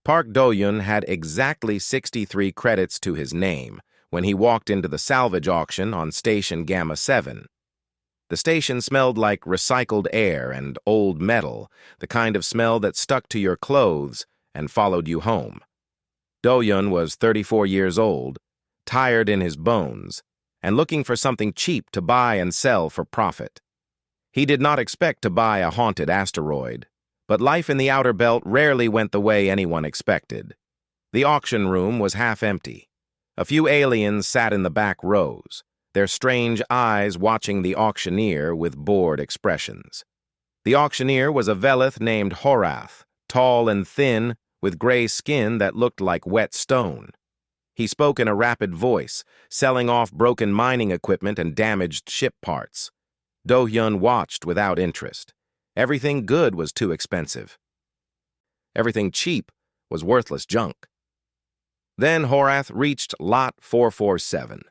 Park Do-yun had exactly 63 credits to his name when he walked into the salvage auction on Station Gamma 7. The station smelled like recycled air and old metal, the kind of smell that stuck to your clothes and followed you home. Do-yun was 34 years old, tired in his bones, and looking for something cheap to buy and sell for profit. He did not expect to buy a haunted asteroid, but life in the outer belt rarely went the way anyone expected. The auction room was half empty. A few aliens sat in the back rows, their strange eyes watching the auctioneer with bored expressions. The auctioneer was a Velith named Horath, tall and thin, with gray skin that looked like wet stone. He spoke in a rapid voice, selling off broken mining equipment and damaged ship parts. Do-yun watched without interest. Everything good was too expensive. Everything cheap was worthless junk. Then Horath reached Lot 447.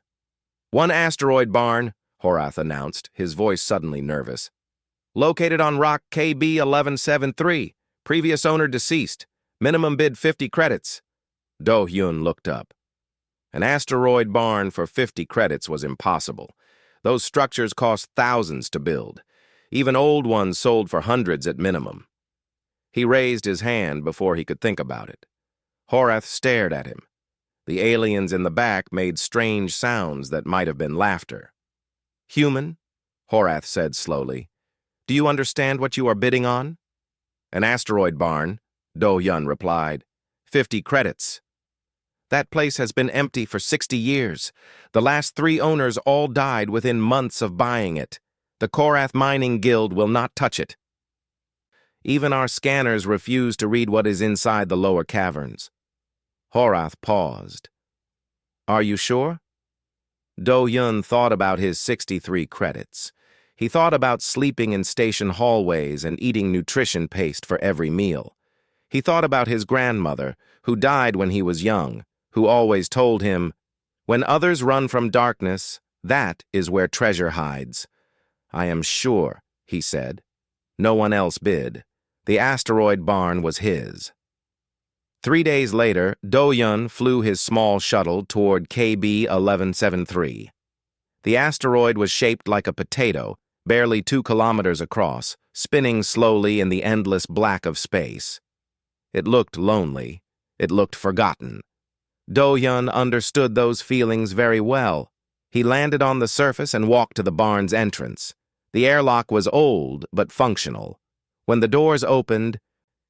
"One asteroid barn," Horath announced, his voice suddenly nervous. "Located on rock KB 1173. Previous owner deceased. Minimum bid 50 credits. Do-yun looked up. An asteroid barn for 50 credits was impossible. Those structures cost thousands to build. Even old ones sold for hundreds at minimum. He raised his hand before he could think about it. Horath stared at him. The aliens in the back made strange sounds that might have been laughter. "Human," Horath said slowly, "do you understand what you are bidding on?" "An asteroid barn," Do-yun replied. 50 credits. "That place has been empty for 60 years. The last 3 owners all died within months of buying it. The Korath Mining Guild will not touch it. Even our scanners refuse to read what is inside the lower caverns." Horath paused. "Are you sure?" Do-yun thought about his 63 credits. He thought about sleeping in station hallways and eating nutrition paste for every meal. He thought about his grandmother, who died when he was young, who always told him, "When others run from darkness, that is where treasure hides." "I am sure," he said. No one else bid. The asteroid barn was his. 3 days later, Do-yun flew his small shuttle toward KB 1173. The asteroid was shaped like a potato, barely 2 kilometers across, spinning slowly in the endless black of space. It looked lonely. It looked forgotten. Do-yun understood those feelings very well. He landed on the surface and walked to the barn's entrance. The airlock was old but functional. When the doors opened,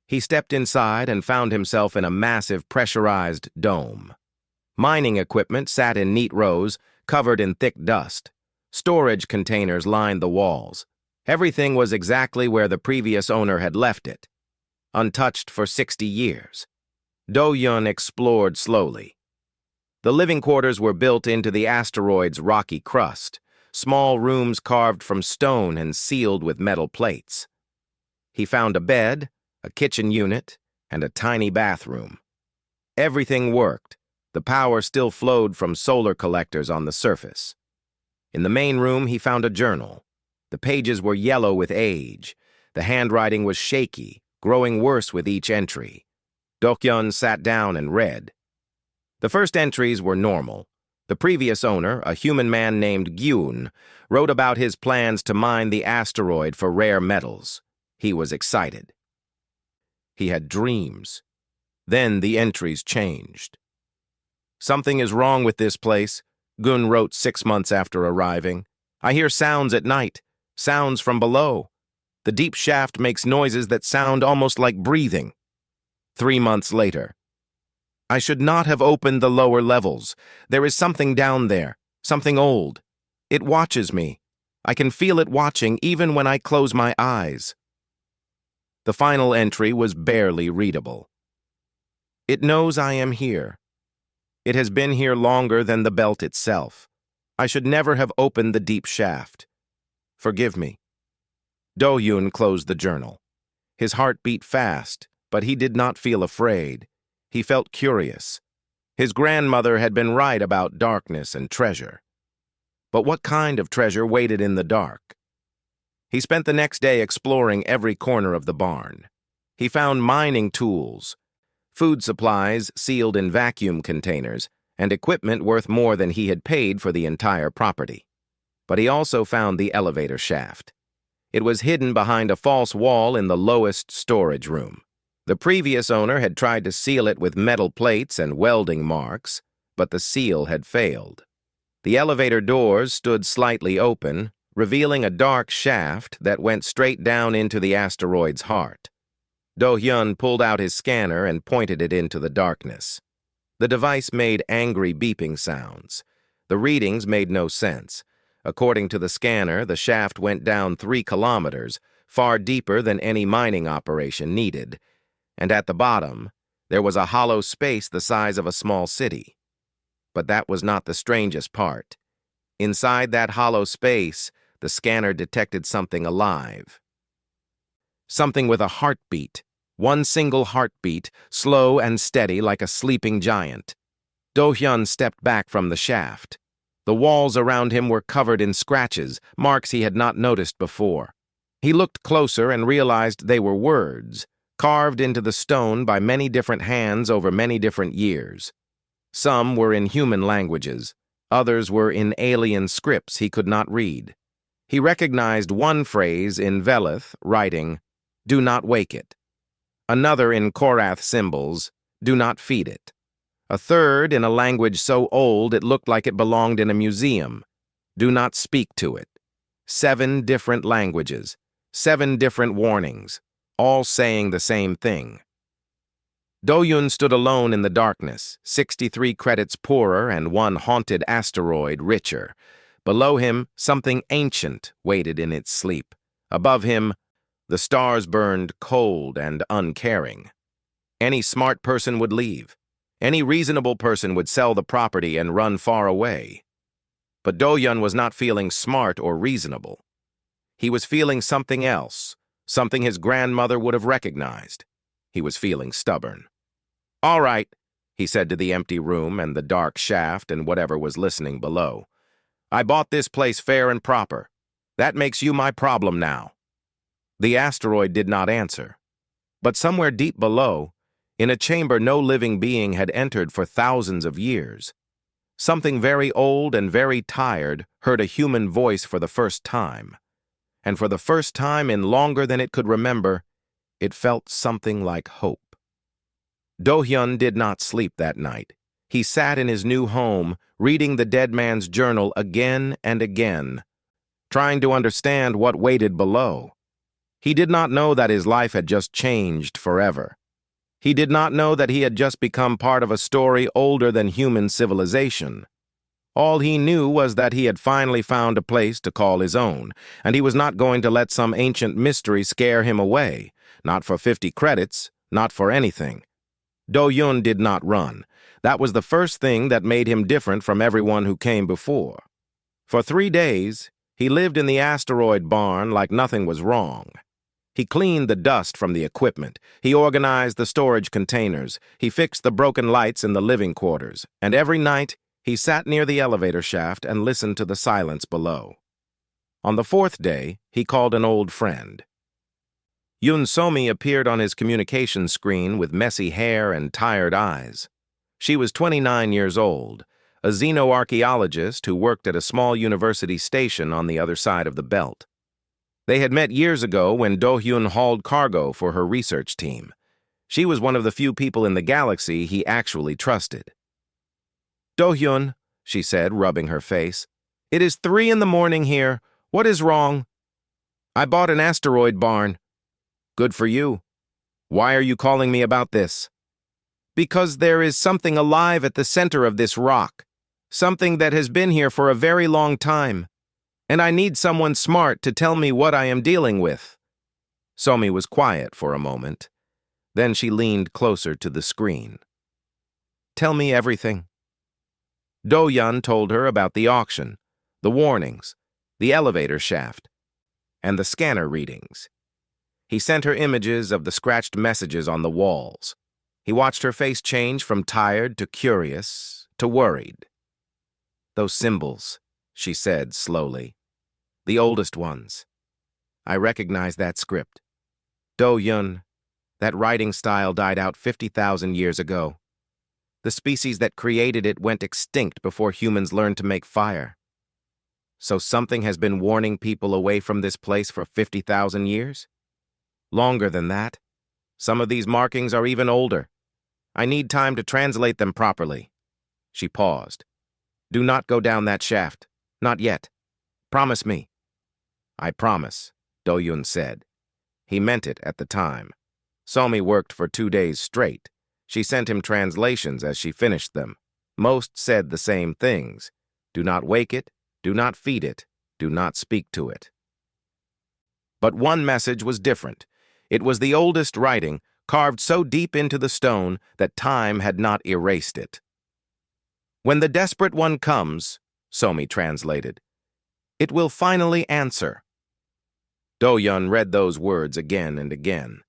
he stepped inside and found himself in a massive pressurized dome. Mining equipment sat in neat rows, covered in thick dust. Storage containers lined the walls. Everything was exactly where the previous owner had left it, untouched for 60 years. Do-yun explored slowly. The living quarters were built into the asteroid's rocky crust, small rooms carved from stone and sealed with metal plates. He found a bed, a kitchen unit, and a tiny bathroom. Everything worked. The power still flowed from solar collectors on the surface. In the main room, he found a journal. The pages were yellow with age. The handwriting was shaky, growing worse with each entry. Do-yun sat down and read. The first entries were normal. The previous owner, a human man named Gyun, wrote about his plans to mine the asteroid for rare metals. He was excited. He had dreams. Then the entries changed. "Something is wrong with this place," Gyun wrote 6 months after arriving. "I hear sounds at night, sounds from below. The deep shaft makes noises that sound almost like breathing." 3 months later. "I should not have opened the lower levels. There is something down there, something old. It watches me. I can feel it watching even when I close my eyes." The final entry was barely readable. "It knows I am here. It has been here longer than the belt itself. I should never have opened the deep shaft. Forgive me." Do-yun closed the journal. His heart beat fast, but he did not feel afraid. He felt curious. His grandmother had been right about darkness and treasure. But what kind of treasure waited in the dark? He spent the next day exploring every corner of the barn. He found mining tools, food supplies sealed in vacuum containers, and equipment worth more than he had paid for the entire property. But he also found the elevator shaft. It was hidden behind a false wall in the lowest storage room. The previous owner had tried to seal it with metal plates and welding marks, but the seal had failed. The elevator doors stood slightly open, revealing a dark shaft that went straight down into the asteroid's heart. Do-hyun pulled out his scanner and pointed it into the darkness. The device made angry beeping sounds. The readings made no sense. According to the scanner, the shaft went down 3 kilometers, far deeper than any mining operation needed, and at the bottom, there was a hollow space the size of a small city. But that was not the strangest part. Inside that hollow space, the scanner detected something alive. Something with a heartbeat, one single heartbeat, slow and steady like a sleeping giant. Do-hyun stepped back from the shaft. The walls around him were covered in scratches, marks he had not noticed before. He looked closer and realized they were words, carved into the stone by many different hands over many different years. Some were in human languages, others were in alien scripts he could not read. He recognized one phrase in Velith, writing, "Do not wake it." Another in Korath symbols, "Do not feed it." A third in a language so old it looked like it belonged in a museum, "Do not speak to it." 7 different languages, 7 different warnings, all saying the same thing. Do-hyun stood alone in the darkness, 63 credits poorer and one haunted asteroid richer. Below him, something ancient waited in its sleep. Above him, the stars burned cold and uncaring. Any smart person would leave. Any reasonable person would sell the property and run far away. But Do-hyun was not feeling smart or reasonable. He was feeling something else, something his grandmother would have recognized. He was feeling stubborn. "All right," he said to the empty room and the dark shaft and whatever was listening below. "I bought this place fair and proper. That makes you my problem now." The asteroid did not answer. But somewhere deep below, in a chamber no living being had entered for thousands of years, something very old and very tired heard a human voice for the first time. And for the first time in longer than it could remember, it felt something like hope. Do-hyun did not sleep that night. He sat in his new home, reading the dead man's journal again and again, trying to understand what waited below. He did not know that his life had just changed forever. He did not know that he had just become part of a story older than human civilization. All he knew was that he had finally found a place to call his own, and he was not going to let some ancient mystery scare him away, not for 50 credits, not for anything. Do-hyun did not run. That was the first thing that made him different from everyone who came before. For 3 days, he lived in the asteroid barn like nothing was wrong. He cleaned the dust from the equipment, he organized the storage containers, he fixed the broken lights in the living quarters, and every night he sat near the elevator shaft and listened to the silence below. On the 4th day, he called an old friend. Yoon Somi appeared on his communication screen with messy hair and tired eyes. She was 29 years old, a xenoarchaeologist who worked at a small university station on the other side of the belt. They had met years ago when Do-hyun hauled cargo for her research team. She was one of the few people in the galaxy he actually trusted. "Do-hyun," she said, rubbing her face, "it is 3 in the morning here. What is wrong?" "I bought an asteroid barn." "Good for you. Why are you calling me about this?" "Because there is something alive at the center of this rock. Something that has been here for a very long time. And I need someone smart to tell me what I am dealing with." Somi was quiet for a moment. Then she leaned closer to the screen. "Tell me everything." Do-hyun told her about the auction, the warnings, the elevator shaft, and the scanner readings. He sent her images of the scratched messages on the walls. He watched her face change from tired to curious to worried. "Those symbols," she said slowly. "The oldest ones. I recognize that script. Do-hyun, That writing style died out 50,000 years ago. The species that created it went extinct before humans learned to make fire. So something has been warning people away from this place for 50,000 years? Longer than that. Some of these markings are even older. I need time to translate them properly. She paused. Do not go down that shaft. Not yet. Promise me. I promise, Do-Yun said. He meant it at the time. Somi worked for 2 days straight. She sent him translations as she finished them. Most said the same things. Do not wake it, do not feed it, do not speak to it. But one message was different. It was the oldest writing, carved so deep into the stone that time had not erased it. When the desperate one comes, Somi translated, it will finally answer. Do-Yun read those words again and again.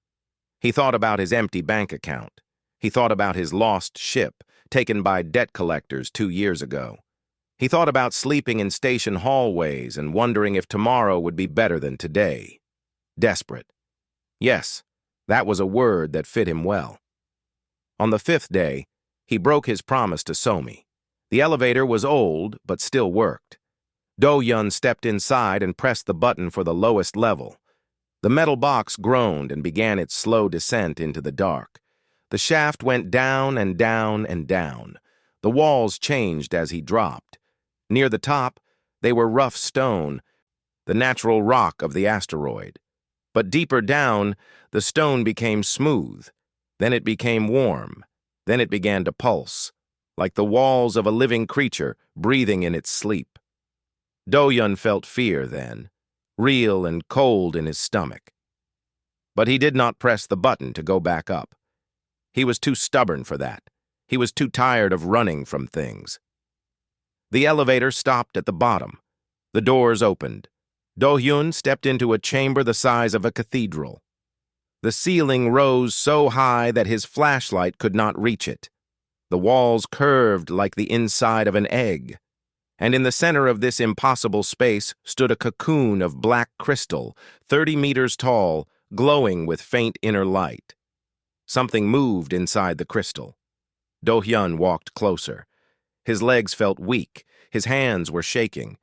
He thought about his empty bank account. He thought about his lost ship, taken by debt collectors 2 years ago. He thought about sleeping in station hallways and wondering if tomorrow would be better than today. Desperate. Yes, that was a word that fit him well. On the 5th day, he broke his promise to Somi. The elevator was old, but still worked. Do-Yun stepped inside and pressed the button for the lowest level. The metal box groaned and began its slow descent into the dark. The shaft went down and down and down. The walls changed as he dropped. Near the top, they were rough stone, the natural rock of the asteroid. But deeper down, the stone became smooth. Then it became warm. Then it began to pulse, like the walls of a living creature breathing in its sleep. Do-Yun felt fear then, real and cold in his stomach. But he did not press the button to go back up. He was too stubborn for that. He was too tired of running from things. The elevator stopped at the bottom. The doors opened. Do-Yun stepped into a chamber the size of a cathedral. The ceiling rose so high that his flashlight could not reach it. The walls curved like the inside of an egg. And in the center of this impossible space stood a cocoon of black crystal, 30 meters tall, glowing with faint inner light. Something moved inside the crystal. Do-Hyun walked closer. His legs felt weak, his hands were shaking.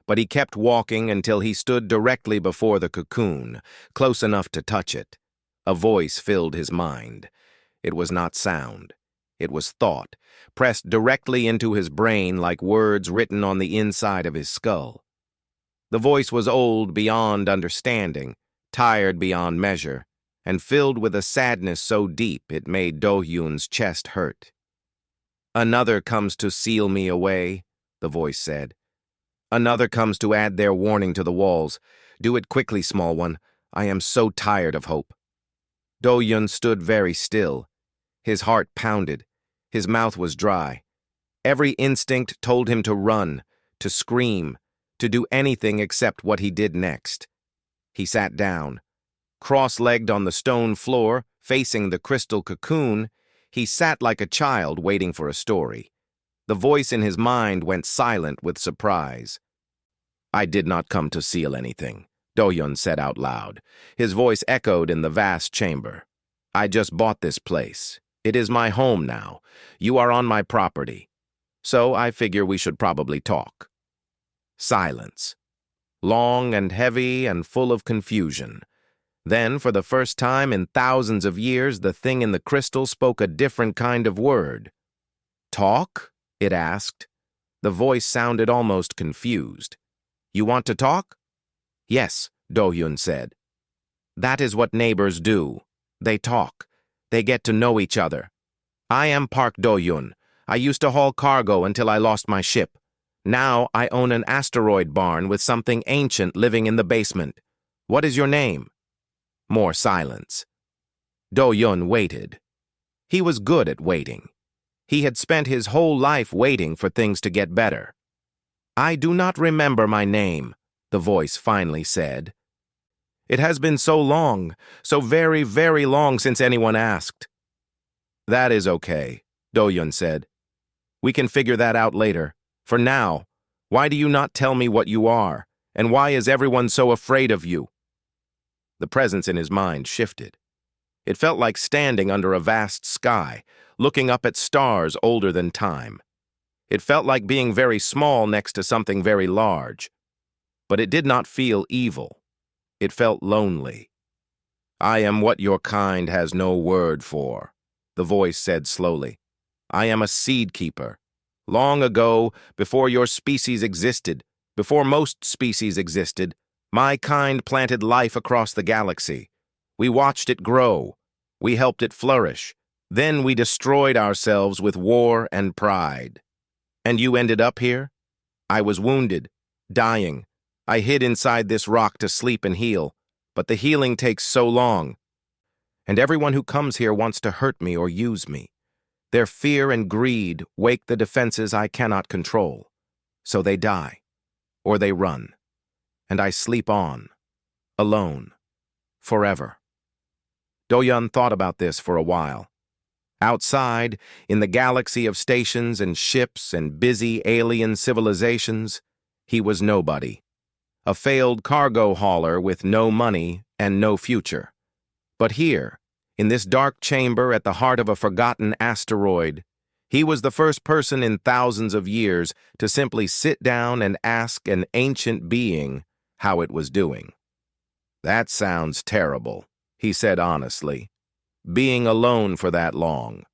But he kept walking until he stood directly before the cocoon, close enough to touch it. A voice filled his mind. It was not sound. It was thought, pressed directly into his brain like words written on the inside of his skull. The voice was old beyond understanding, tired beyond measure, and filled with a sadness so deep it made Do-Hyun's chest hurt. Another comes to seal me away, the voice said. Another comes to add their warning to the walls. Do it quickly, small one. I am so tired of hope. Do-Hyun stood very still. His heart pounded. His mouth was dry. Every instinct told him to run, to scream, to do anything except what he did next. He sat down. Cross-legged on the stone floor, facing the crystal cocoon, he sat like a child waiting for a story. The voice in his mind went silent with surprise. I did not come to seal anything, Do-Hyun said out loud. His voice echoed in the vast chamber. I just bought this place. It is my home now. You are on my property. So I figure we should probably talk. Silence. Long and heavy and full of confusion. Then, for the first time in thousands of years, the thing in the crystal spoke a different kind of word. Talk? It asked. The voice sounded almost confused. You want to talk? Yes, Do-Hyun said. That is what neighbors do. They talk. They get to know each other. I am Park Do-Hyun. I used to haul cargo until I lost my ship. Now I own an asteroid barn with something ancient living in the basement. What is your name? More silence. Do-Hyun waited. He was good at waiting. He had spent his whole life waiting for things to get better. I do not remember my name, the voice finally said. It has been so long, so very, very long since anyone asked. That is okay, Do-Hyun said. We can figure that out later. For now, why do you not tell me what you are, and why is everyone so afraid of you? The presence in his mind shifted. It felt like standing under a vast sky, looking up at stars older than time. It felt like being very small next to something very large. But it did not feel evil. It felt lonely. "I am what your kind has no word for," the voice said slowly. "I am a seed keeper. Long ago, before your species existed, before most species existed, my kind planted life across the galaxy. We watched it grow. We helped it flourish. Then we destroyed ourselves with war and pride. And you ended up here? I was wounded, dying. I hid inside this rock to sleep and heal, but the healing takes so long. And everyone who comes here wants to hurt me or use me. Their fear and greed wake the defenses I cannot control. So they die, or they run. And I sleep on, alone, forever." Do-Yun thought about this for a while. Outside, in the galaxy of stations and ships and busy alien civilizations, he was nobody. A failed cargo hauler with no money and no future. But here, in this dark chamber at the heart of a forgotten asteroid, he was the first person in thousands of years to simply sit down and ask an ancient being how it was doing. "That sounds terrible," he said honestly. "Being alone for that long.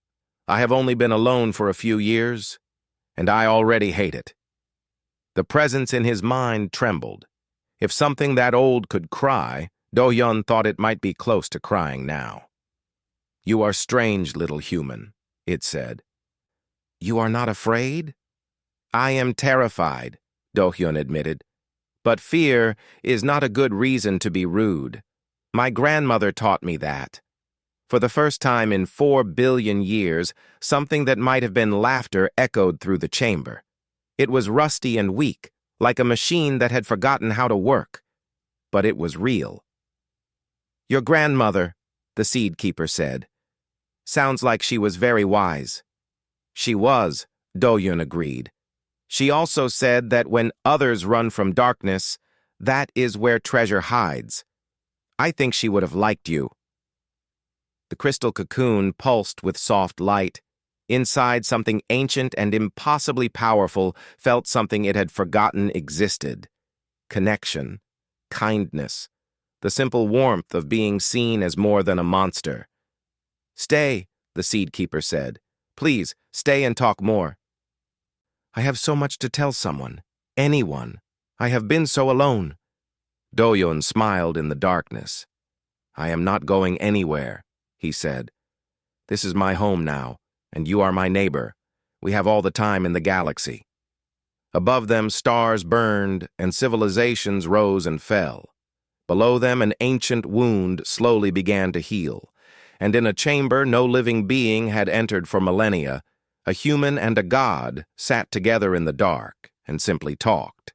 I have only been alone for a few years, and I already hate it." The presence in his mind trembled. If something that old could cry, Do-Yun thought it might be close to crying now. "You are strange, little human," it said. "You are not afraid?" "I am terrified," Do-Hyun admitted. "But fear is not a good reason to be rude. My grandmother taught me that." For the first time in 4 billion years, something that might have been laughter echoed through the chamber. It was rusty and weak, like a machine that had forgotten how to work. But it was real. "Your grandmother," the seed keeper said. "Sounds like she was very wise." "She was," Do-Yun agreed. "She also said that when others run from darkness, that is where treasure hides. I think she would have liked you." The crystal cocoon pulsed with soft light. Inside, something ancient and impossibly powerful felt something it had forgotten existed. Connection, kindness, the simple warmth of being seen as more than a monster. "Stay," the seed keeper said. "Please, stay and talk more." "I have so much to tell someone, anyone. I have been so alone." Do-Yun smiled in the darkness. "I am not going anywhere," he said. "This is my home now, and you are my neighbor. We have all the time in the galaxy." Above them, stars burned, and civilizations rose and fell. Below them, an ancient wound slowly began to heal, and in a chamber no living being had entered for millennia, a human and a god sat together in the dark and simply talked.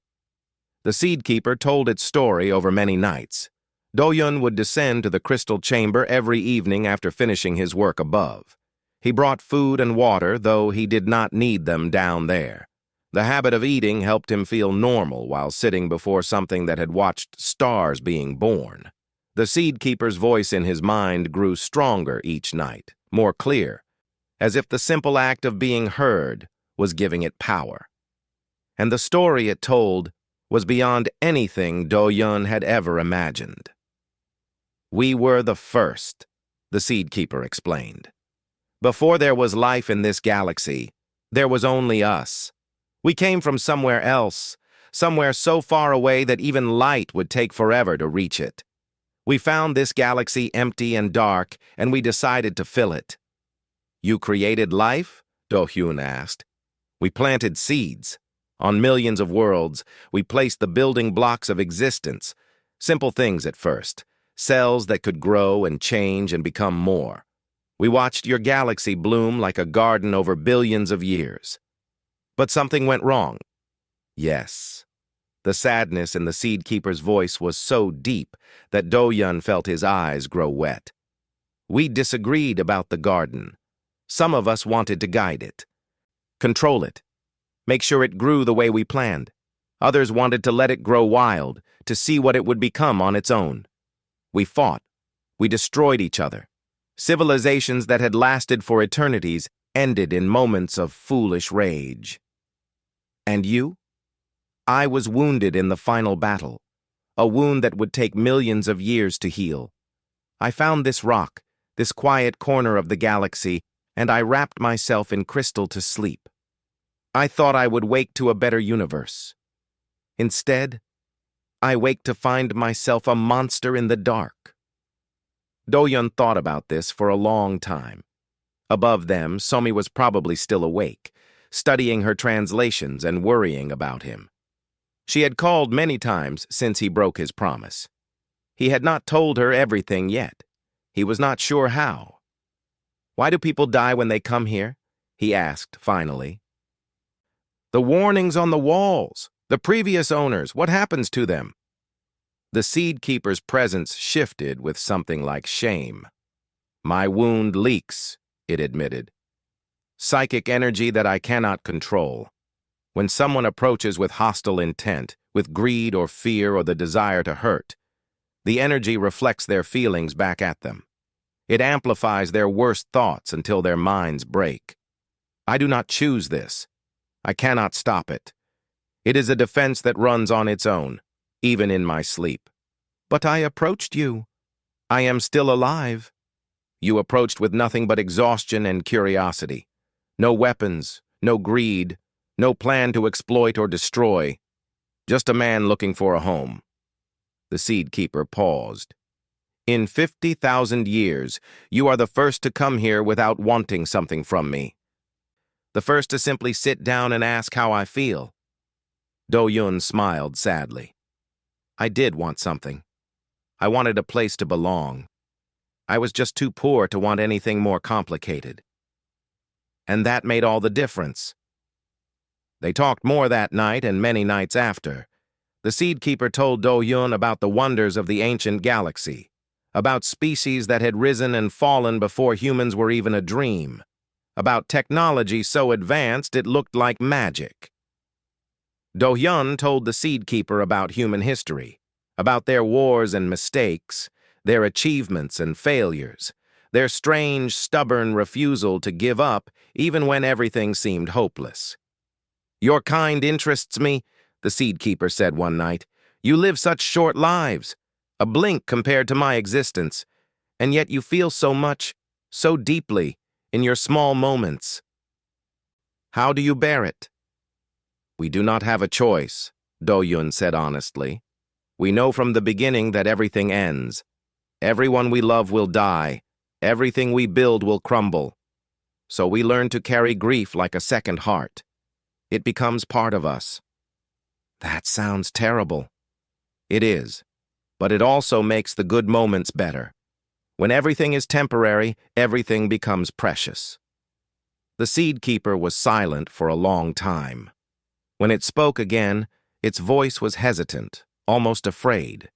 The seed keeper told its story over many nights. Do-Yun would descend to the crystal chamber every evening after finishing his work above. He brought food and water, though he did not need them down there. The habit of eating helped him feel normal while sitting before something that had watched stars being born. The seed keeper's voice in his mind grew stronger each night, more clear, as if the simple act of being heard was giving it power. And the story it told was beyond anything Do-Yun had ever imagined. "We were the first," the seed keeper explained. "Before there was life in this galaxy, there was only us. We came from somewhere else, somewhere so far away that even light would take forever to reach it. We found this galaxy empty and dark, and we decided to fill it." "You created life?" Do-Hyun asked. "We planted seeds. On millions of worlds, we placed the building blocks of existence. Simple things at first, cells that could grow and change and become more. We watched your galaxy bloom like a garden over billions of years. But something went wrong." "Yes." The sadness in the seed keeper's voice was so deep that Do-Yun felt his eyes grow wet. "We disagreed about the garden. Some of us wanted to guide it, control it, make sure it grew the way we planned. Others wanted to let it grow wild, to see what it would become on its own. We fought. We destroyed each other. Civilizations that had lasted for eternities ended in moments of foolish rage. And you? I was wounded in the final battle, a wound that would take millions of years to heal. I found this rock, this quiet corner of the galaxy, and I wrapped myself in crystal to sleep. I thought I would wake to a better universe. Instead, I wake to find myself a monster in the dark. Do-yun thought about this for a long time. Above them, Somi was probably still awake, studying her translations and worrying about him. She had called many times since he broke his promise. He had not told her everything yet. He was not sure how. "Why do people die when they come here?" he asked finally. "The warnings on the walls. The previous owners, what happens to them?" The Seed Keeper's presence shifted with something like shame. "My wound leaks," it admitted. "Psychic energy that I cannot control. When someone approaches with hostile intent, with greed or fear or the desire to hurt, the energy reflects their feelings back at them. It amplifies their worst thoughts until their minds break. I do not choose this. I cannot stop it. It is a defense that runs on its own, even in my sleep. But I approached you. I am still alive. You approached with nothing but exhaustion and curiosity. No weapons, no greed, no plan to exploit or destroy. Just a man looking for a home." The Seed Keeper paused. "In 50,000 years, you are the first to come here without wanting something from me. The first to simply sit down and ask how I feel." Do-yun smiled sadly. "I did want something. I wanted a place to belong. I was just too poor to want anything more complicated. And that made all the difference." They talked more that night and many nights after. The Seed Keeper told Do-yun about the wonders of the ancient galaxy, about species that had risen and fallen before humans were even a dream, about technology so advanced it looked like magic. Do-yun told the Seed Keeper about human history, about their wars and mistakes, their achievements and failures, their strange, stubborn refusal to give up even when everything seemed hopeless. "Your kind interests me," the Seed Keeper said one night. "You live such short lives, a blink compared to my existence, and yet you feel so much, so deeply, in your small moments. How do you bear it?" "We do not have a choice," Do-yun said honestly. "We know from the beginning that everything ends. Everyone we love will die. Everything we build will crumble. So we learn to carry grief like a second heart. It becomes part of us." "That sounds terrible." "It is, but it also makes the good moments better. When everything is temporary, everything becomes precious." The Seed Keeper was silent for a long time. When it spoke again, its voice was hesitant, almost afraid.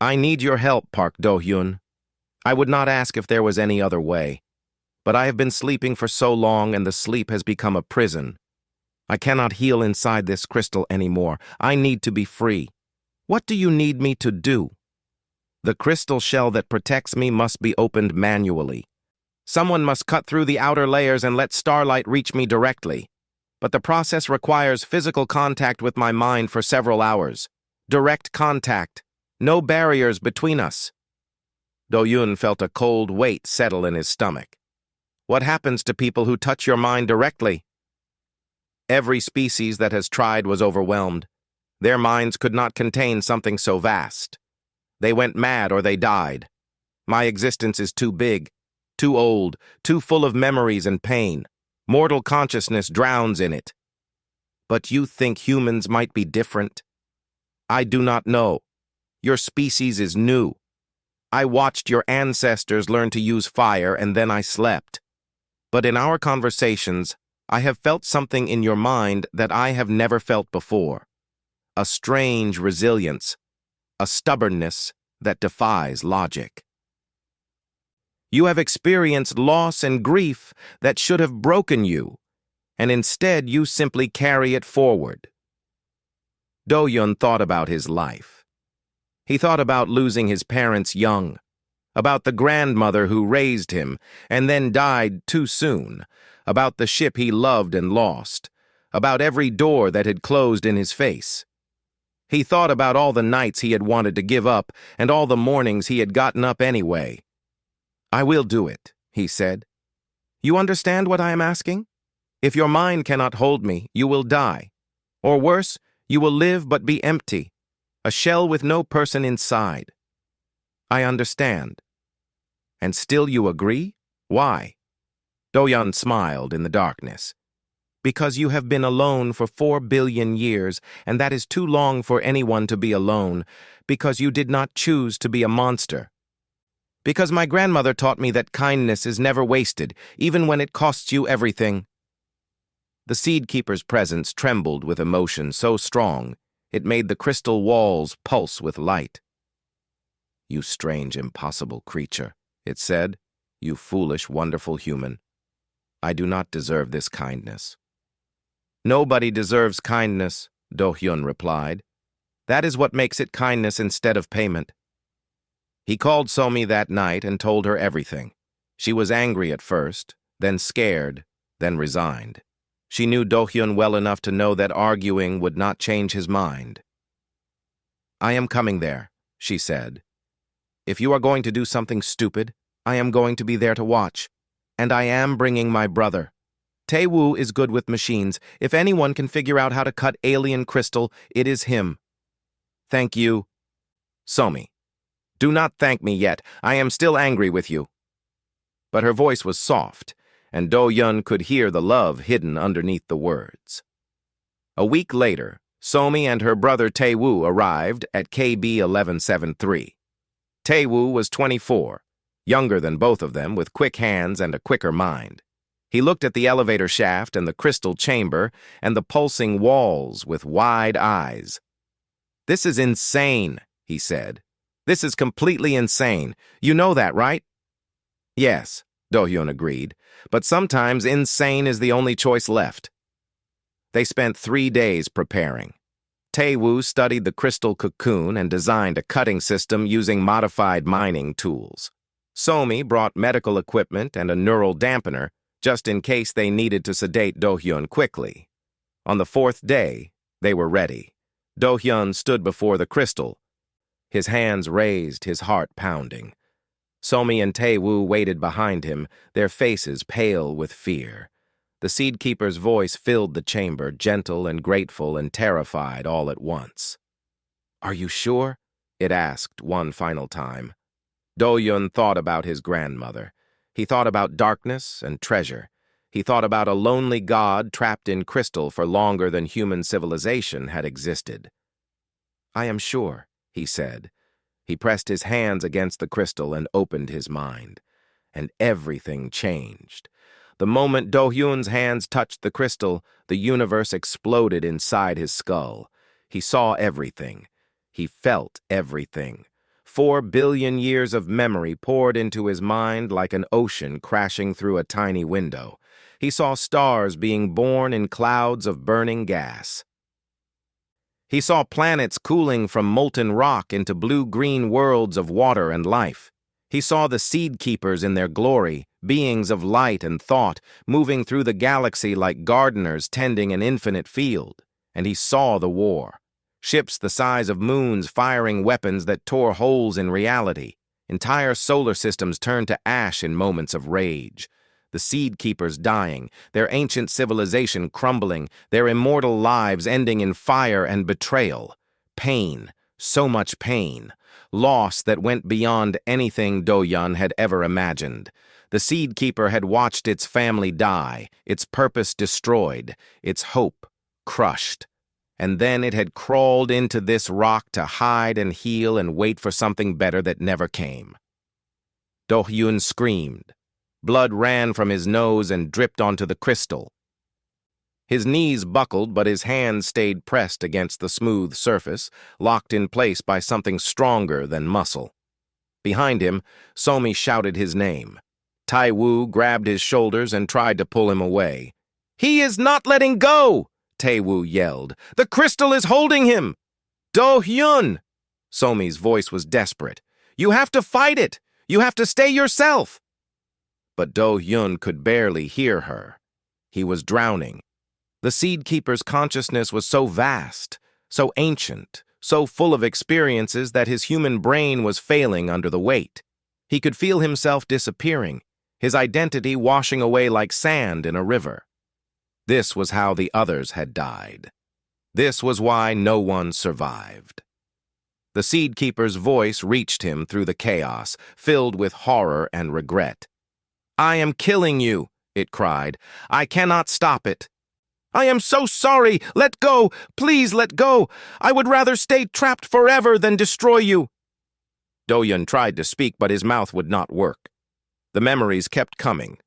"I need your help, Park Do-hyun. I would not ask if there was any other way. But I have been sleeping for so long and the sleep has become a prison. I cannot heal inside this crystal anymore. I need to be free. What do you need me to do?" "The crystal shell that protects me must be opened manually. Someone must cut through the outer layers and let starlight reach me directly. But the process requires physical contact with my mind for several hours. Direct contact. No barriers between us." Do-yun felt a cold weight settle in his stomach. "What happens to people who touch your mind directly?" "Every species that has tried was overwhelmed. Their minds could not contain something so vast. They went mad or they died. My existence is too big, too old, too full of memories and pain. Mortal consciousness drowns in it." "But you think humans might be different?" "I do not know. Your species is new. I watched your ancestors learn to use fire and then I slept. But in our conversations, I have felt something in your mind that I have never felt before. A strange resilience, a stubbornness that defies logic. You have experienced loss and grief that should have broken you, and instead you simply carry it forward." Do-yun thought about his life. He thought about losing his parents young, about the grandmother who raised him and then died too soon, about the ship he loved and lost, about every door that had closed in his face. He thought about all the nights he had wanted to give up and all the mornings he had gotten up anyway. "I will do it," he said. "You understand what I am asking? If your mind cannot hold me, you will die. Or worse, you will live but be empty, a shell with no person inside." "I understand." "And still you agree? Why?" Do-hyun smiled in the darkness. "Because you have been alone for 4 billion years, and that is too long for anyone to be alone, because you did not choose to be a monster. Because my grandmother taught me that kindness is never wasted, even when it costs you everything." The Seed Keeper's presence trembled with emotion so strong, it made the crystal walls pulse with light. "You strange, impossible creature," it said. "You foolish, wonderful human. I do not deserve this kindness." "Nobody deserves kindness," Do-hyun replied. "That is what makes it kindness instead of payment." He called Somi that night and told her everything. She was angry at first, then scared, then resigned. She knew Do-hyun well enough to know that arguing would not change his mind. "I am coming there," she said. "If you are going to do something stupid, I am going to be there to watch. And I am bringing my brother. Tae-woo is good with machines. If anyone can figure out how to cut alien crystal, it is him." "Thank you." "Somi, do not thank me yet. I am still angry with you." But her voice was soft, and Do-hyun could hear the love hidden underneath the words. A week later, Somi and her brother Tae-woo arrived at KB 1173. Tae-woo was 24. Younger than both of them, with quick hands and a quicker mind. He looked at the elevator shaft and the crystal chamber and the pulsing walls with wide eyes. "This is insane," he said. "This is completely insane. You know that, right?" "Yes," Do-hyun agreed, "but sometimes insane is the only choice left." They spent 3 days preparing. Tae-woo studied the crystal cocoon and designed a cutting system using modified mining tools. Somi brought medical equipment and a neural dampener, just in case they needed to sedate Do-hyun quickly. On the 4th day, they were ready. Do-hyun stood before the crystal, his hands raised, his heart pounding. Somi and Tae-woo waited behind him, their faces pale with fear. The Seed Keeper's voice filled the chamber, gentle and grateful and terrified all at once. "Are you sure?" it asked one final time. Do-hyun thought about his grandmother. He thought about darkness and treasure. He thought about a lonely god trapped in crystal for longer than human civilization had existed. "I am sure," he said. He pressed his hands against the crystal and opened his mind. And everything changed. The moment Do-hyun's hands touched the crystal, the universe exploded inside his skull. He saw everything. He felt everything. 4 billion years of memory poured into his mind like an ocean crashing through a tiny window. He saw stars being born in clouds of burning gas. He saw planets cooling from molten rock into blue-green worlds of water and life. He saw the Seed Keepers in their glory, beings of light and thought, moving through the galaxy like gardeners tending an infinite field. And he saw the war. Ships the size of moons firing weapons that tore holes in reality. Entire solar systems turned to ash in moments of rage. The Seed Keepers dying, their ancient civilization crumbling, their immortal lives ending in fire and betrayal. Pain, so much pain. Loss that went beyond anything Do-hyun had ever imagined. The Seed Keeper had watched its family die, its purpose destroyed, its hope crushed. And then it had crawled into this rock to hide and heal and wait for something better that never came. Do-hyun screamed. Blood ran from his nose and dripped onto the crystal. His knees buckled, but his hands stayed pressed against the smooth surface, locked in place by something stronger than muscle. Behind him, Somi shouted his name. Tae-woo grabbed his shoulders and tried to pull him away. "He is not letting go!" Tae-woo yelled. "The crystal is holding him!" "Do-hyun!" Somi's voice was desperate. "You have to fight it! You have to stay yourself! But Do-Yun could barely hear her. He was drowning. The Seed Keeper's consciousness was so vast, so ancient, so full of experiences that his human brain was failing under the weight. He could feel himself disappearing, his identity washing away like sand in a river. This was how the others had died. This was why no one survived. The Seed Keeper's voice reached him through the chaos, filled with horror and regret. "I am killing you," it cried. "I cannot stop it." "I am so sorry! Let go! Please let go! I would rather stay trapped forever than destroy you!" Do-Yun tried to speak, but his mouth would not work. The memories kept coming.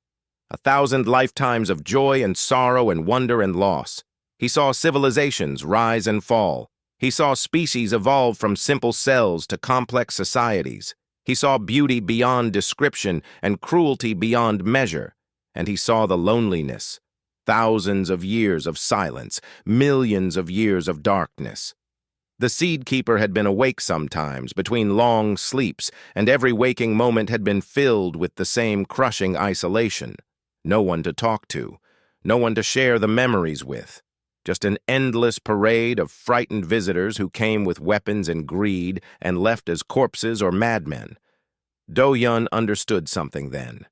1,000 lifetimes of joy and sorrow and wonder and loss. He saw civilizations rise and fall. He saw species evolve from simple cells to complex societies. He saw beauty beyond description and cruelty beyond measure. And he saw the loneliness. Thousands of years of silence, millions of years of darkness. The Seed Keeper had been awake sometimes, between long sleeps, and every waking moment had been filled with the same crushing isolation. No one to talk to, no one to share the memories with. Just an endless parade of frightened visitors who came with weapons and greed and left as corpses or madmen. Do-Yun understood something then.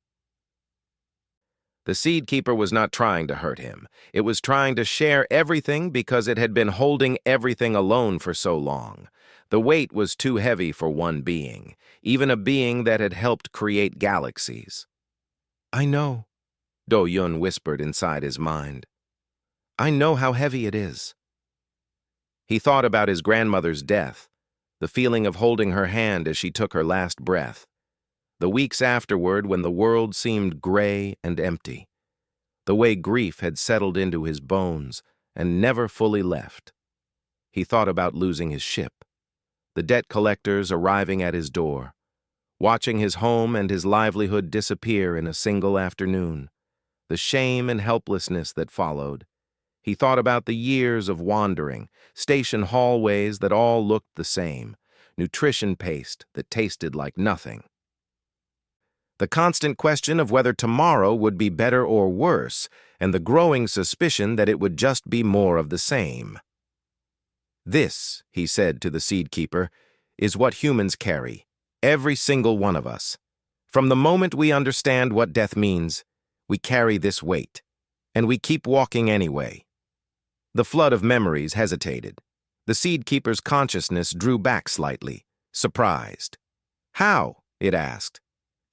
The Seed Keeper was not trying to hurt him. It was trying to share everything because it had been holding everything alone for so long. The weight was too heavy for one being, even a being that had helped create galaxies. "I know," Do-Yun whispered inside his mind. "I know how heavy it is." He thought about his grandmother's death, the feeling of holding her hand as she took her last breath. The weeks afterward when the world seemed gray and empty. The way grief had settled into his bones and never fully left. He thought about losing his ship, the debt collectors arriving at his door, watching his home and his livelihood disappear in a single afternoon, the shame and helplessness that followed. He thought about the years of wandering, station hallways that all looked the same, nutrition paste that tasted like nothing. The constant question of whether tomorrow would be better or worse, and the growing suspicion that it would just be more of the same. "This," he said to the Seed Keeper, "is what humans carry, every single one of us. From the moment we understand what death means, we carry this weight, and we keep walking anyway." The flood of memories hesitated. The Seed Keeper's consciousness drew back slightly, surprised. "How?" it asked.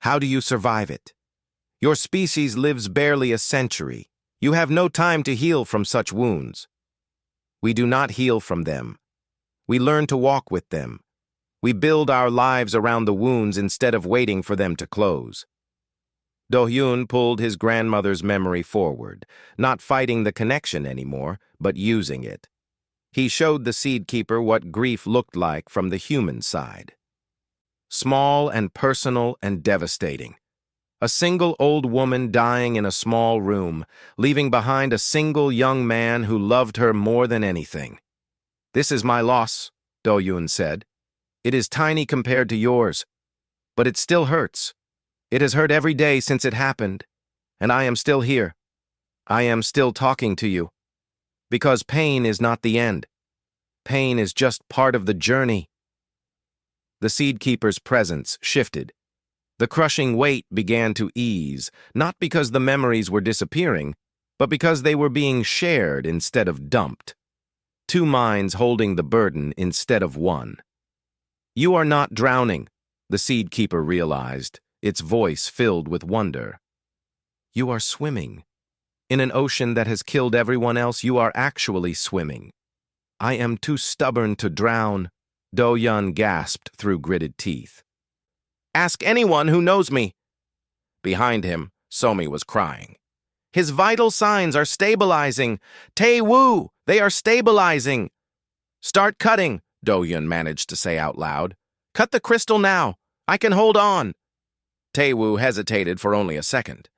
"How do you survive it? Your species lives barely a century. You have no time to heal from such wounds." "We do not heal from them. We learn to walk with them. We build our lives around the wounds instead of waiting for them to close." Do-Yun pulled his grandmother's memory forward, not fighting the connection anymore, but using it. He showed the Seed Keeper what grief looked like from the human side. Small and personal and devastating. A single old woman dying in a small room, leaving behind a single young man who loved her more than anything. "This is my loss," Do-Yun said. "It is tiny compared to yours, but it still hurts. It has hurt every day since it happened, and I am still here. I am still talking to you. Because pain is not the end. Pain is just part of the journey." The Seed Keeper's presence shifted. The crushing weight began to ease, not because the memories were disappearing, but because they were being shared instead of dumped. Two minds holding the burden instead of one. "You are not drowning," the Seed Keeper realized, its voice filled with wonder. "You are swimming. In an ocean that has killed everyone else, you are actually swimming." "I am too stubborn to drown," Do-Yun gasped through gritted teeth. "Ask anyone who knows me." Behind him, Somi was crying. "His vital signs are stabilizing. Tae-woo, they are stabilizing." "Start cutting," Do-Yun managed to say out loud. "Cut the crystal now. I can hold on." Tae-woo hesitated for only a second.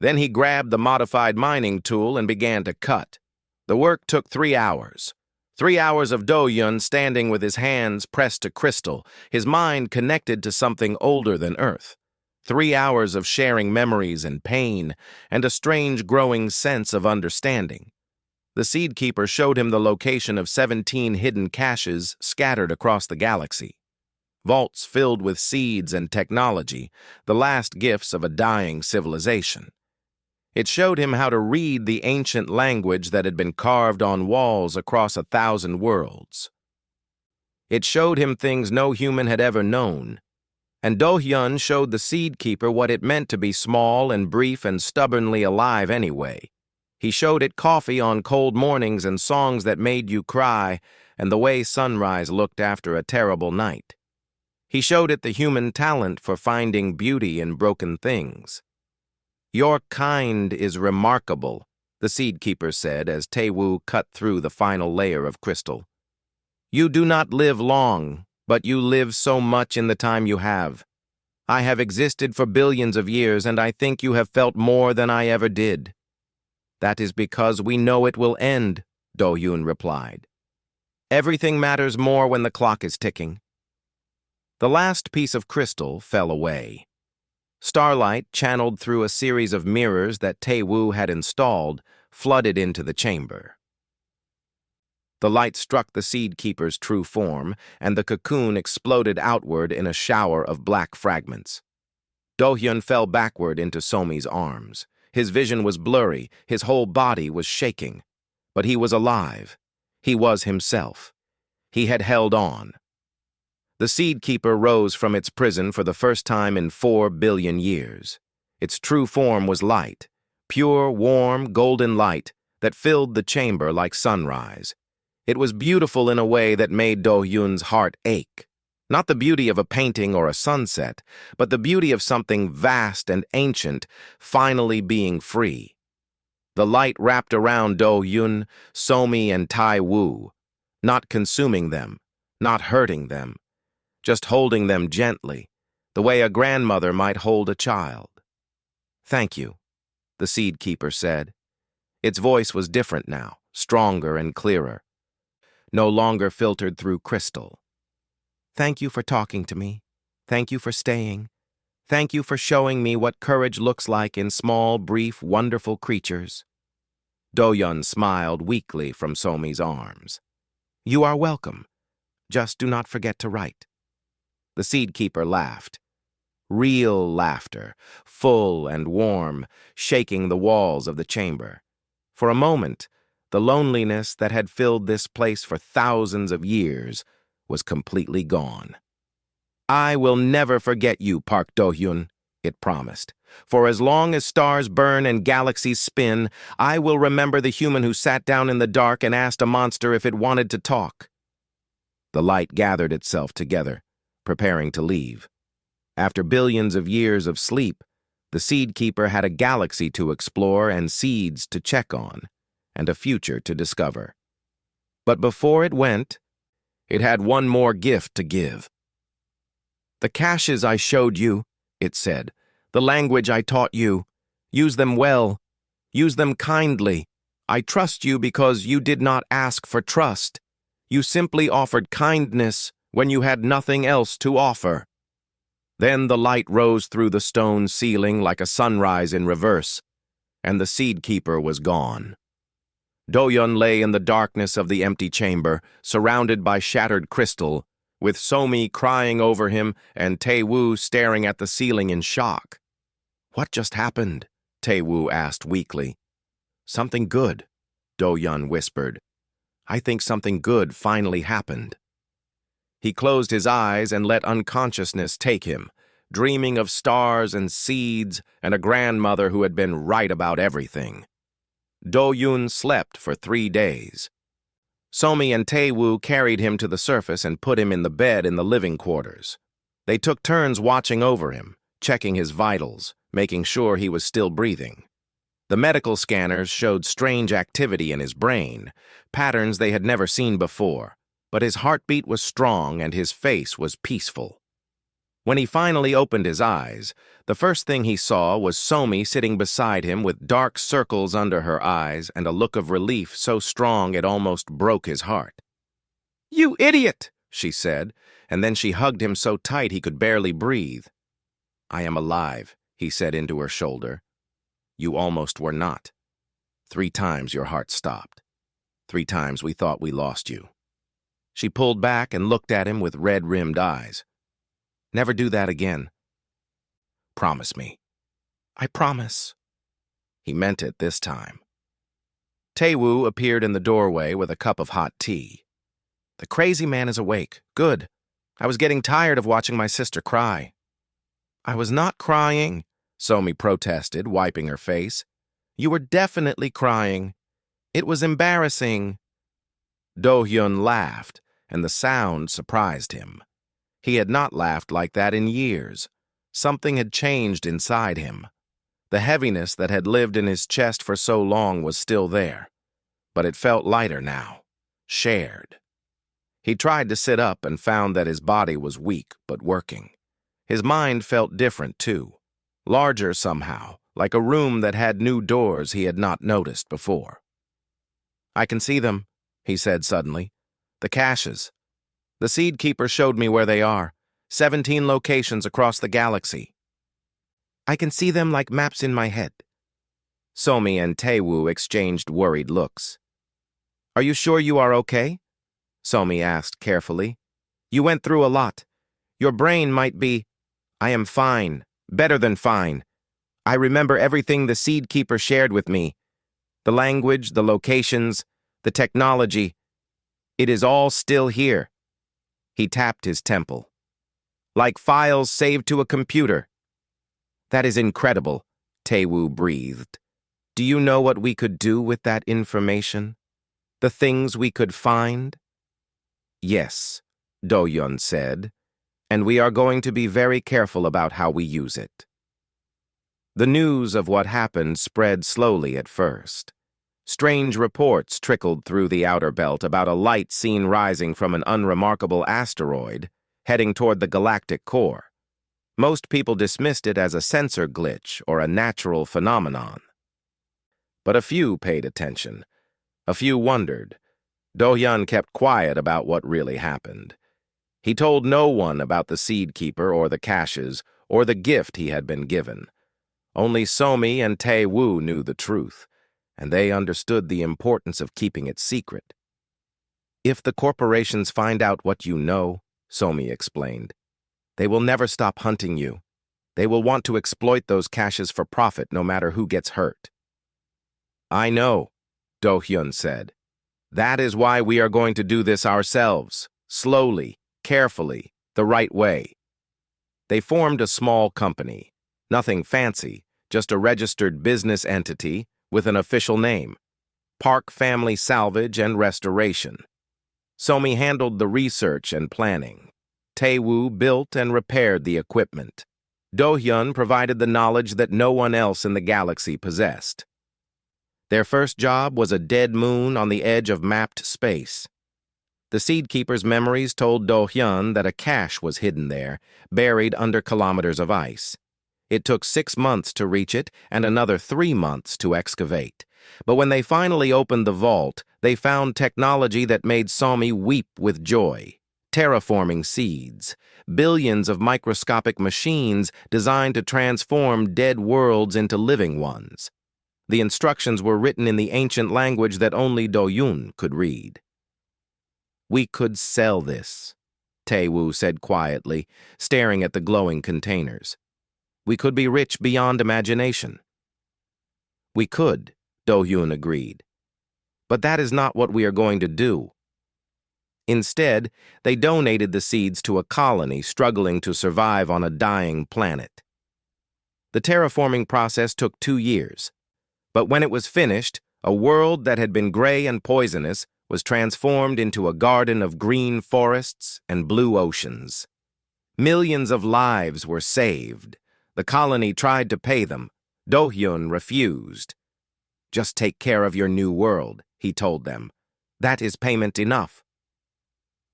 Then he grabbed the modified mining tool and began to cut. The work took 3 hours. 3 hours of Do-Yun standing with his hands pressed to crystal, his mind connected to something older than Earth, 3 hours of sharing memories and pain, and a strange growing sense of understanding. The Seed Keeper showed him the location of 17 hidden caches scattered across the galaxy. Vaults filled with seeds and technology, the last gifts of a dying civilization. It showed him how to read the ancient language that had been carved on walls across 1,000 worlds. It showed him things no human had ever known. And Do-hyun showed the Seed Keeper what it meant to be small and brief and stubbornly alive anyway. He showed it coffee on cold mornings and songs that made you cry, and the way sunrise looked after a terrible night. He showed it the human talent for finding beauty in broken things. "Your kind is remarkable," the Seed Keeper said as Tae-woo cut through the final layer of crystal. "You do not live long, but you live so much in the time you have. I have existed for billions of years, and I think you have felt more than I ever did." "That is because we know it will end," Do-hyun replied. "Everything matters more when the clock is ticking." The last piece of crystal fell away. Starlight, channeled through a series of mirrors that Tae-woo had installed, flooded into the chamber. The light struck the Seed Keeper's true form, and the cocoon exploded outward in a shower of black fragments. Do-hyun fell backward into Somi's arms. His vision was blurry, his whole body was shaking. But he was alive. He was himself. He had held on. The Seed Keeper rose from its prison for the first time in 4 billion years. Its true form was light, pure, warm, golden light that filled the chamber like sunrise. It was beautiful in a way that made Do-hyun's heart ache. Not the beauty of a painting or a sunset, but the beauty of something vast and ancient finally being free. The light wrapped around Do-hyun, Somi, and Tae-woo, not consuming them, not hurting them, just holding them gently, the way a grandmother might hold a child. "Thank you," the Seed Keeper said. Its voice was different now, stronger and clearer, no longer filtered through crystal. "Thank you for talking to me. Thank you for staying. Thank you for showing me what courage looks like in small, brief, wonderful creatures." Do-hyun smiled weakly from Somi's arms. "You are welcome. Just do not forget to write." The Seed Keeper laughed. Real laughter, full and warm, shaking the walls of the chamber. For a moment, the loneliness that had filled this place for thousands of years was completely gone. "I will never forget you, Park Do-hyun," it promised. "For as long as stars burn and galaxies spin, I will remember the human who sat down in the dark and asked a monster if it wanted to talk." The light gathered itself together, preparing to leave. After billions of years of sleep, the Seed Keeper had a galaxy to explore and seeds to check on, and a future to discover. But before it went, it had one more gift to give. "The caches I showed you," it said, "the language I taught you, use them well, use them kindly. I trust you because you did not ask for trust. You simply offered kindness when you had nothing else to offer." Then the light rose through the stone ceiling like a sunrise in reverse, and the Seed Keeper was gone. Do-hyun lay in the darkness of the empty chamber, surrounded by shattered crystal, with Somi crying over him and Tae-woo staring at the ceiling in shock. "What just happened?" Tae-woo asked weakly. "Something good," Do-hyun whispered. "I think something good finally happened." He closed his eyes and let unconsciousness take him, dreaming of stars and seeds and a grandmother who had been right about everything. Do-hyun slept for 3 days. Somi and Tae-woo carried him to the surface and put him in the bed in the living quarters. They took turns watching over him, checking his vitals, making sure he was still breathing. The medical scanners showed strange activity in his brain, patterns they had never seen before, but his heartbeat was strong and his face was peaceful. When he finally opened his eyes, the first thing he saw was Somi sitting beside him with dark circles under her eyes and a look of relief so strong it almost broke his heart. "You idiot!" she said, and then she hugged him so tight he could barely breathe. "I am alive," he said into her shoulder. "You almost were not. 3 times your heart stopped. 3 times we thought we lost you." She pulled back and looked at him with red-rimmed eyes. "Never do that again." "Promise me." "I promise." He meant it this time. Taewoo appeared in the doorway with a cup of hot tea. "The crazy man is awake. Good. I was getting tired of watching my sister cry." "I was not crying," Somi protested, wiping her face. "You were definitely crying. It was embarrassing." Do-hyun laughed, and the sound surprised him. He had not laughed like that in years. Something had changed inside him. The heaviness that had lived in his chest for so long was still there, but it felt lighter now, shared. He tried to sit up and found that his body was weak but working. His mind felt different, too, larger somehow, like a room that had new doors he had not noticed before. "I can see them," he said suddenly. "The caches. The Seed Keeper showed me where they are, 17 locations across the galaxy." "I can see them like maps in my head." Somi and Taewoo exchanged worried looks. "Are you sure you are okay?" Somi asked carefully. "You went through a lot. Your brain might be—" "I am fine, better than fine. I remember everything the Seed Keeper shared with me. The language, the locations, the technology. It is all still here." He tapped his temple. "Like files saved to a computer." "That is incredible," Taewoo breathed. "Do you know what we could do with that information? The things we could find?" "Yes," Do-hyun said, "and we are going to be very careful about how we use it." The news of what happened spread slowly at first. Strange reports trickled through the outer belt about a light seen rising from an unremarkable asteroid, heading toward the galactic core. Most people dismissed it as a sensor glitch or a natural phenomenon. But a few paid attention. A few wondered. Do-hyun kept quiet about what really happened. He told no one about the Seed Keeper or the caches or the gift he had been given. Only Somi and Tae-woo knew the truth, and they understood the importance of keeping it secret. "If the corporations find out what you know," Somi explained, "they will never stop hunting you. They will want to exploit those caches for profit no matter who gets hurt." "I know," Do-hyun said. "That is why we are going to do this ourselves, slowly, carefully, the right way." They formed a small company. Nothing fancy, just a registered business entity with an official name, Park Family Salvage and Restoration. Somi handled the research and planning. Tae-woo built and repaired the equipment. Do-hyun provided the knowledge that no one else in the galaxy possessed. Their first job was a dead moon on the edge of mapped space. The Seed Keeper's memories told Do-hyun that a cache was hidden there, buried under kilometers of ice. It took 6 months to reach it and another 3 months to excavate. But when they finally opened the vault, they found technology that made Somi weep with joy. Terraforming seeds, billions of microscopic machines designed to transform dead worlds into living ones. The instructions were written in the ancient language that only Do-hyun could read. "We could sell this," Tae-woo said quietly, staring at the glowing containers. "We could be rich beyond imagination." "We could," Do-hyun agreed. "But that is not what we are going to do." Instead, they donated the seeds to a colony struggling to survive on a dying planet. The terraforming process took 2 years. But when it was finished, a world that had been gray and poisonous was transformed into a garden of green forests and blue oceans. Millions of lives were saved. The colony tried to pay them. Do-hyun refused. "Just take care of your new world," he told them. "That is payment enough."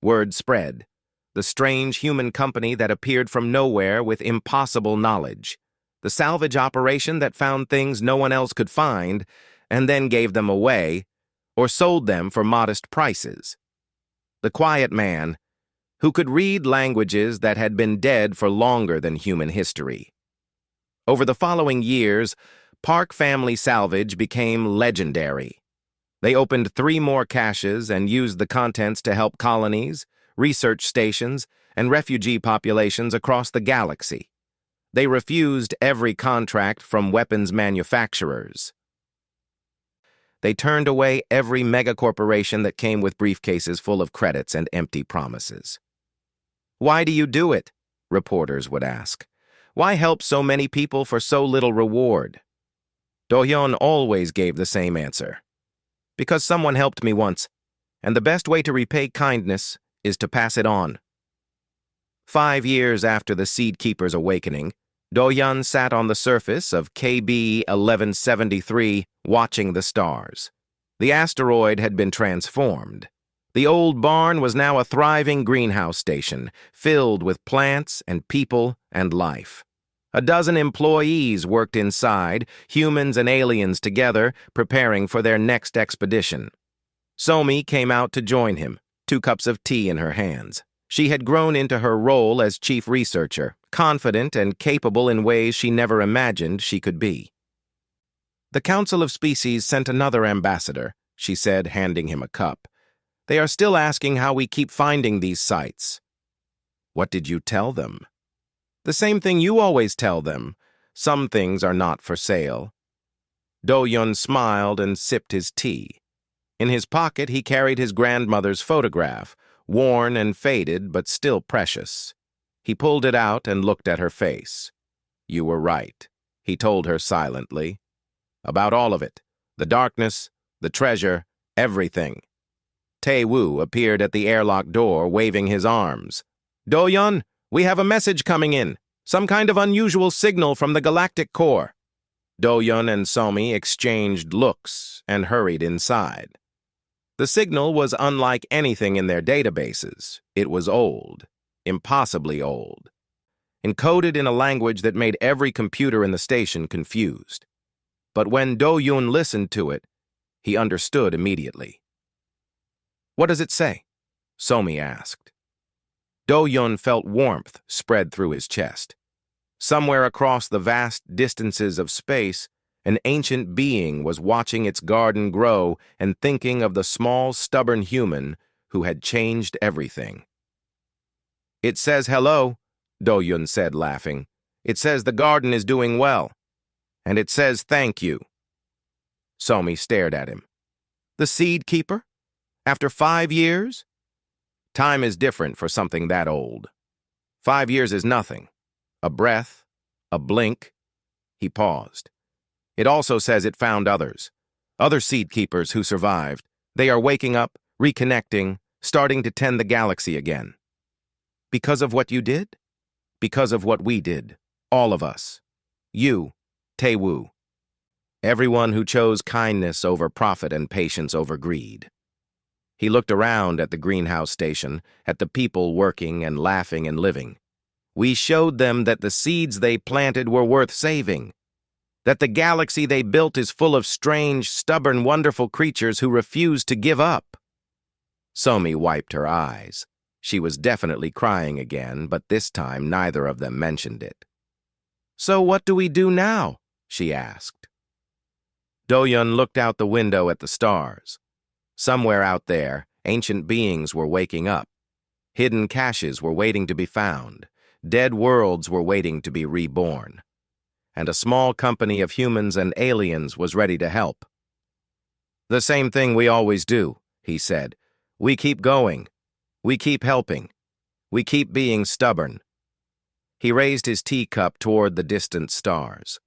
Word spread. The strange human company that appeared from nowhere with impossible knowledge. The salvage operation that found things no one else could find and then gave them away or sold them for modest prices. The quiet man, who could read languages that had been dead for longer than human history. Over the following years, Park Family Salvage became legendary. They opened 3 more caches and used the contents to help colonies, research stations, and refugee populations across the galaxy. They refused every contract from weapons manufacturers. They turned away every megacorporation that came with briefcases full of credits and empty promises. "Why do you do it?" reporters would ask. "Why help so many people for so little reward?" Do-hyun always gave the same answer. "Because someone helped me once, and the best way to repay kindness is to pass it on." 5 years after the Seed Keeper's awakening, Do-hyun sat on the surface of KB 1173 watching the stars. The asteroid had been transformed. The old barn was now a thriving greenhouse station, filled with plants and people and life. A dozen employees worked inside, humans and aliens together, preparing for their next expedition. Somi came out to join him, 2 cups of tea in her hands. She had grown into her role as chief researcher, confident and capable in ways she never imagined she could be. "The Council of Species sent another ambassador," she said, handing him a cup. "They are still asking how we keep finding these sites." "What did you tell them?" "The same thing you always tell them. Some things are not for sale." Do-hyun smiled and sipped his tea. In his pocket, he carried his grandmother's photograph, worn and faded but still precious. He pulled it out and looked at her face. "You were right," he told her silently. "About all of it. The darkness, the treasure, everything." Tae-woo appeared at the airlock door, waving his arms. "Do-hyun, we have a message coming in. Some kind of unusual signal from the galactic core." Do-hyun and Somi exchanged looks and hurried inside. The signal was unlike anything in their databases. It was old, impossibly old, encoded in a language that made every computer in the station confused. But when Do-hyun listened to it, he understood immediately. "What does it say?" Somi asked. Do-hyun felt warmth spread through his chest. Somewhere across the vast distances of space, an ancient being was watching its garden grow and thinking of the small, stubborn human who had changed everything. "It says hello," Do-hyun said, laughing. "It says the garden is doing well. And it says thank you." Somi stared at him. "The Seed Keeper? After 5 years?" "Time is different for something that old. 5 years is nothing. A breath, a blink." He paused. "It also says it found others. Other Seed Keepers who survived. They are waking up, reconnecting, starting to tend the galaxy again." "Because of what you did?" "Because of what we did. All of us. You, Tae-woo. Everyone who chose kindness over profit and patience over greed." He looked around at the greenhouse station, at the people working and laughing and living. "We showed them that the seeds they planted were worth saving. That the galaxy they built is full of strange, stubborn, wonderful creatures who refuse to give up." Somi wiped her eyes. She was definitely crying again, but this time neither of them mentioned it. "So what do we do now?" she asked. Do-hyun looked out the window at the stars. Somewhere out there, ancient beings were waking up. Hidden caches were waiting to be found. Dead worlds were waiting to be reborn. And a small company of humans and aliens was ready to help. "The same thing we always do," he said. "We keep going. We keep helping. We keep being stubborn." He raised his teacup toward the distant stars,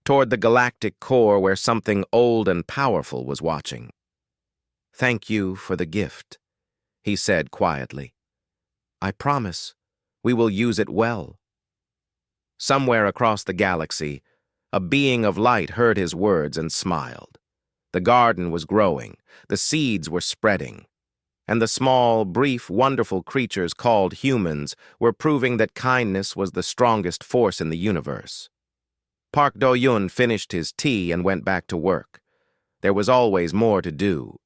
toward the galactic core where something old and powerful was watching. "Thank you for the gift," he said quietly. "I promise we will use it well." Somewhere across the galaxy, a being of light heard his words and smiled. The garden was growing, the seeds were spreading, and the small, brief, wonderful creatures called humans were proving that kindness was the strongest force in the universe. Park Do-hyun finished his tea and went back to work. There was always more to do,